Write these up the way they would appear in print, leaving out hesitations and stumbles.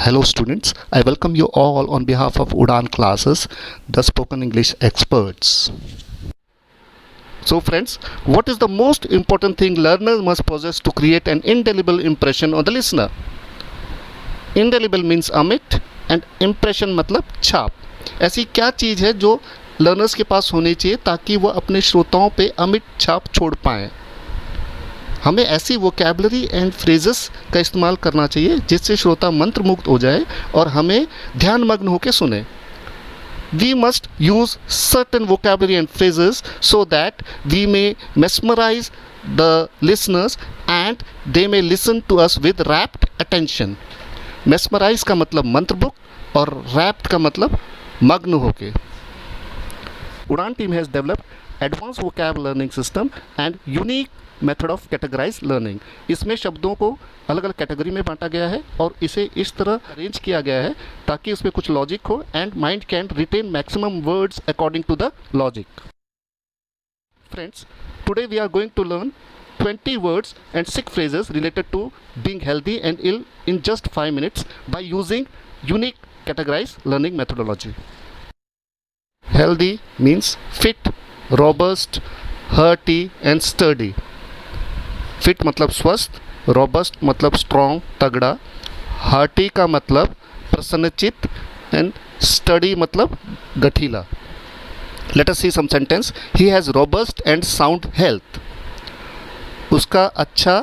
Hello students, I welcome you all on behalf of Udan classes, the spoken English experts. So friends, what is the most important thing learners must possess to create an indelible impression on the listener? Indelible means अमिट and impression मतलब छाप. ऐसी क्या चीज़ है जो learners के पास होनी चाहिए ताकि वह अपने श्रोताओं पे अमिट छाप छोड़ पाएँ? हमें ऐसी वोकैबुलरी एंड फ्रेजेस का इस्तेमाल करना चाहिए जिससे श्रोता मंत्रमुग्ध हो जाए और हमें ध्यानमग्न होकर सुने. We must use certain vocabulary and phrases so that we may mesmerize the listeners and they may listen to us with rapt attention. Mesmerize का मतलब मंत्रमुग्ध और rapt का मतलब मग्न होके. Udaan team has developed advanced vocab learning system and unique method of categorize learning. इसमें शब्दों को अलग अलग कैटेगरी में बांटा गया है और इसे इस तरह अरेंज किया गया है ताकि उसमें कुछ लॉजिक हो and mind can retain maximum words according to the logic. Friends, today we are going to learn 20 words and 6 phrases related to being healthy and ill in just 5 minutes by using unique categorized learning methodology. Healthy means fit, robust, hearty and sturdy. Fit मतलब स्वस्थ, robust मतलब strong तगड़ा, hearty का मतलब प्रसन्नचित्त and sturdy मतलब गठीला. Let us see some sentence. He has robust and sound health. उसका अच्छा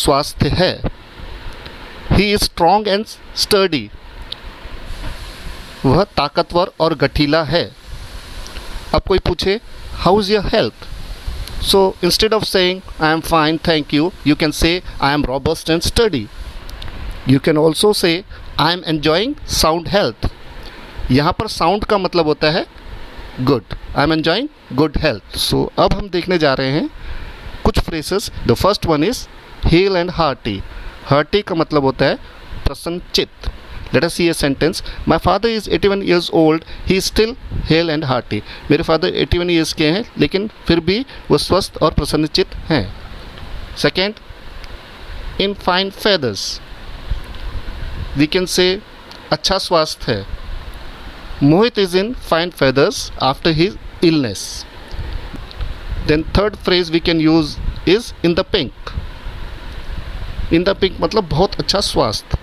स्वास्थ्य है. He is strong and sturdy. वह ताकतवर और गठीला है. अब कोई पूछे how is your health? So instead of saying I am fine, thank you, you can say I am robust and sturdy. You can also say I am enjoying sound health. यहाँ पर sound का मतलब होता है good. I am enjoying good health. So अब हम देखने जा रहे हैं कुछ phrases. The first one is hale and hearty. Hearty का मतलब होता है प्रसन्नचित्त. Let us see a sentence. My father is 81 years old. He is still hale and hearty. मेरे फादर 81 ईयर्स के हैं लेकिन फिर भी वो स्वस्थ और प्रसन्नचित्त हैं. Second, in fine feathers. We can say अच्छा स्वास्थ्य है. मोहित is in fine feathers after his illness. Then third phrase we can use is in the pink. In the pink मतलब बहुत अच्छा स्वास्थ्य.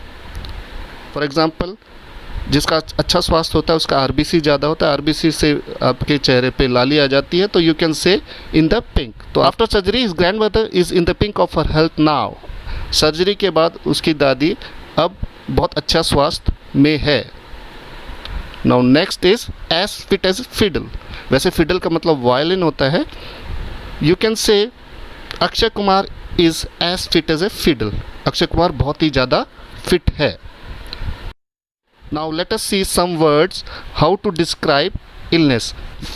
फॉर एग्ज़ाम्पल, जिसका अच्छा स्वास्थ्य होता है उसका आरबीसी ज़्यादा होता है. आरबीसी से आपके चेहरे पे लाली आ जाती है तो you can say in the pink. तो after surgery his grand mother is in the pink of her health now. Surgery के बाद उसकी दादी अब बहुत अच्छा स्वास्थ्य में है. Now next is as fit as fiddle. वैसे फिडल का मतलब वायलिन होता है. You can say Akshay Kumar is as fit as a fiddle. Akshay Kumar बहुत ही ज़्यादा फिट है. Now let us see some words how to describe illness.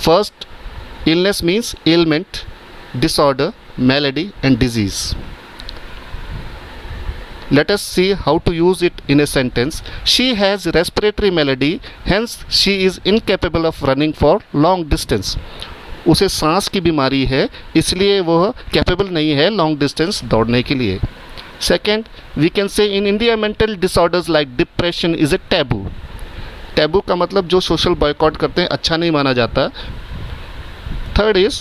First, illness means ailment, disorder, malady and disease. Let us see how to use it in a sentence. She has respiratory malady, hence she is incapable of running for long distance. उसे सांस की बीमारी है इसलिए वह capable नहीं है long distance दौड़ने के लिए. Second, we can say in India mental disorders like depression is a taboo. Taboo का मतलब जो सोशल बॉयकॉट करते हैं, अच्छा नहीं माना जाता. Third is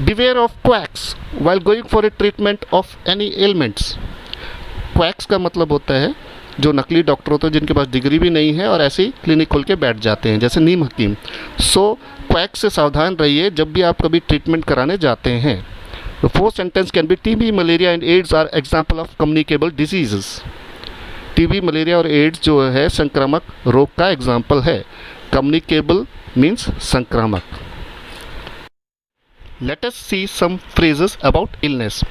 beware of quacks while going for a treatment of any ailments. Quacks का मतलब होता है जो नकली डॉक्टर होते हैं जिनके पास डिग्री भी नहीं है और ऐसे ही क्लिनिक खोल के बैठ जाते हैं जैसे नीम हकीम. सो क्वैक से सावधान रहिए जब भी आप कभी ट्रीटमेंट कराने जाते हैं. The fourth sentence can be TB, malaria and AIDS are example of communicable diseases. TB, malaria और AIDS जो है संक्रामक रोग का एग्जाम्पल है. Communicable means संक्रामक. Let us see some phrases about illness.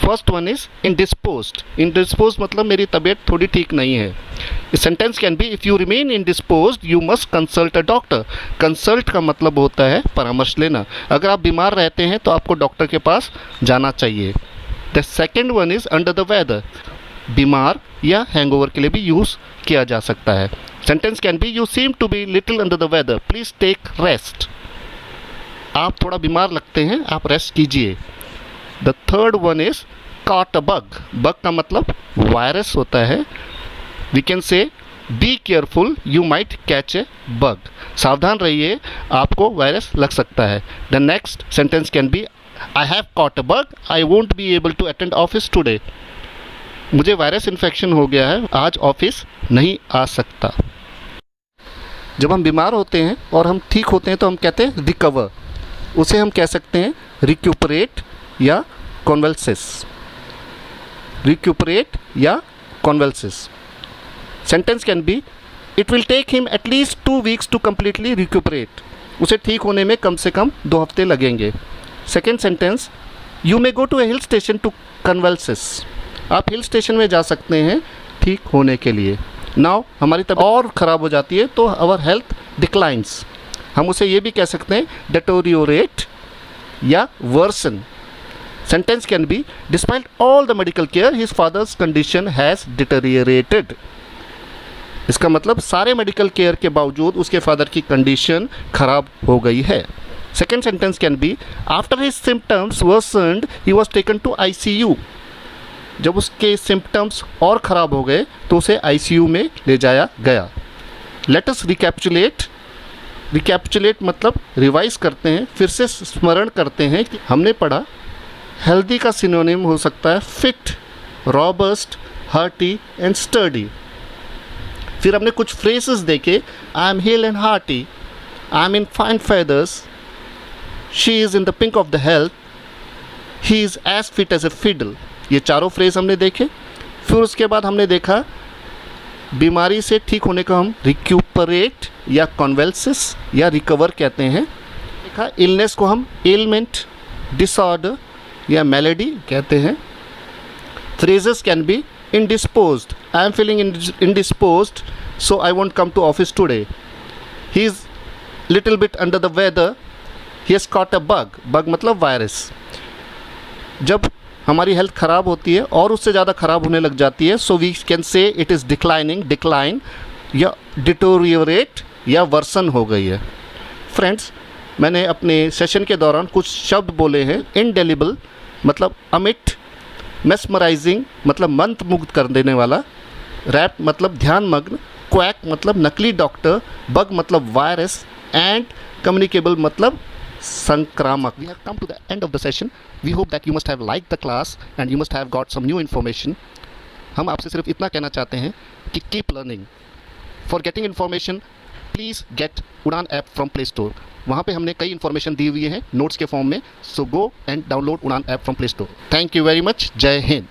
First one is indisposed. Indisposed मतलब मेरी तबीयत थोड़ी ठीक नहीं है. A sentence can be if you remain indisposed you must consult a doctor. Consult का मतलब होता है परामर्श लेना. अगर आप बीमार रहते हैं तो आपको डॉक्टर के पास जाना चाहिए. The second one is under the weather. बीमार या हैंगओवर के लिए भी यूज़ किया जा सकता है. Sentence can be you seem to be little under the weather. Please take rest. आप थोड़ा बीमार लगते हैं, आप रेस्ट कीजिए. The third one is caught a bug. Bug का मतलब वायरस होता है. We can say be careful you might catch a bug, सावधान रहिए आपको वायरस लग सकता है। The next sentence can be I have caught a bug, I won't be able to attend office today, मुझे वायरस इन्फेक्शन हो गया है, आज ऑफिस नहीं आ सकता। जब हम बीमार होते हैं और हम ठीक होते हैं तो हम कहते हैं रिकवर, उसे हम कह सकते हैं रिक्यूपरेट या कॉन्वल्सिस, रिक्यूपरेट या convalesce. Sentence can be it will take him at least 2 weeks to completely recuperate, उसे ठीक होने में कम से कम 2 हफ्ते लगेंगे। Second sentence you may go to a hill station to convalesce, आप हिल स्टेशन में जा सकते हैं ठीक होने के लिए। नाउ हमारी तबीयत और ख़राब हो जाती है तो आवर हेल्थ डिक्लाइंस, हम उसे ये भी कह सकते हैं डेटोरियोरेट या worsen. Sentence can be despite all the medical care his father's condition has deteriorated, इसका मतलब सारे मेडिकल केयर के बावजूद उसके फादर की कंडीशन खराब हो गई है। Second sentence can be after his symptoms worsened he was taken to ICU, जब उसके सिम्टम्स और ख़राब हो गए तो उसे ICU में ले जाया गया। लेट अस रिकैप्चुलेट, रिकैप्चुलेट मतलब रिवाइज करते हैं, फिर से स्मरण करते हैं कि हमने पढ़ा हेल्दी का सिनोनिम हो सकता है fit, robust, hearty and sturdy. फिर हमने कुछ फ्रेजेस देखे, I am hale and hearty, I am in fine feathers, she is in the pink of the health, he is as fit as a fiddle, ये चारों phrase हमने देखे। फिर उसके बाद हमने देखा बीमारी से ठीक होने को हम रिक्यूपरेट या कॉन्वेल्सिस या रिकवर कहते हैं। देखा इलनेस को हम एलमेंट, डिसऑर्डर या मेलेडी कहते हैं। Phrases can be indisposed, I am feeling indisposed so I won't come to office today, he is little bit under the weather, he has caught a bug, bug मतलब virus. जब हमारी health ख़राब होती है और उससे ज़्यादा ख़राब होने लग जाती है so we can say it is declining, decline या डिटोरियोरेट या वर्सन हो गई है। फ्रेंड्स, मैंने अपने सेशन के दौरान कुछ शब्द बोले हैं। इनडेलिबल मतलब अमिट, मेस्मराइजिंग मतलब मंत्रमुग्ध कर देने वाला, रैप मतलब ध्यानमग्न, क्वैक मतलब नकली डॉक्टर, बग मतलब वायरस एंड कम्युनिकेबल मतलब संक्रामक। We have come to the end of the session. We hope that you must have liked the class and you must have got some new information. हम आपसे सिर्फ इतना कहना चाहते हैं कि keep learning. For getting information, please get उड़ान app from Play Store. वहाँ पे हमने कई इन्फॉर्मेशन दी हुई है नोट्स के फॉर्म में, सो गो एंड डाउनलोड उड़ान app from play store. Thank you very much. जय हिंद।